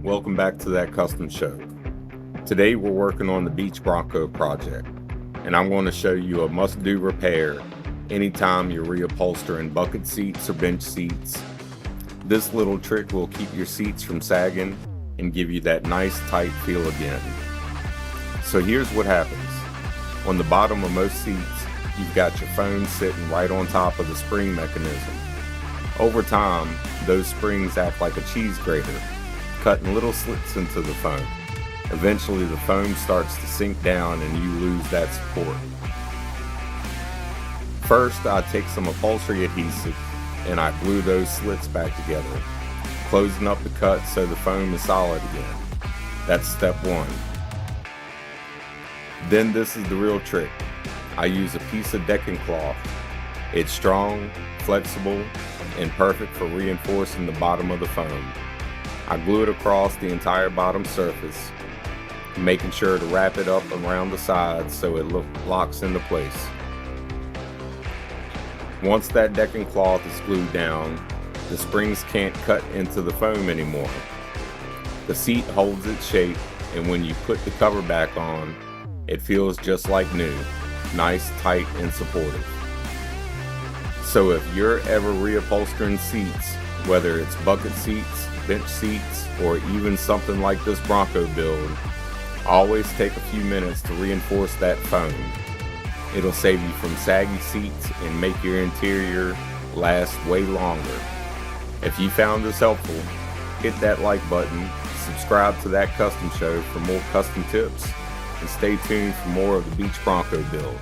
welcome back to That Custom Show. Today we're working on the Beach Bronco project, and I'm going to show you a must-do repair anytime you're reupholstering bucket seats or bench seats. This little trick will keep your seats from sagging and give you that nice tight feel again. So here's what happens. On the bottom of most seats, you've got your foam sitting right on top of the spring mechanism. Over time, those springs act like a cheese grater, cutting little slits into the foam. Eventually the foam starts to sink down and you lose that support. First, I take some upholstery adhesive and I glue those slits back together, closing up the cut so the foam is solid again. That's step one. Then this is the real trick. I use a piece of decking cloth. It's strong, flexible, and perfect for reinforcing the bottom of the foam. I glue it across the entire bottom surface, making sure to wrap it up around the sides so it locks into place. Once that decking cloth is glued down, the springs can't cut into the foam anymore. The seat holds its shape, and when you put the cover back on, it feels just like new, nice, tight, and supportive. So if you're ever reupholstering seats, whether it's bucket seats, bench seats, or even something like this Bronco build, always take a few minutes to reinforce that foam. It'll save you from saggy seats and make your interior last way longer. If you found this helpful, hit that like button, subscribe to That Custom Show for more custom tips, and stay tuned for more of the Beach Bronco build.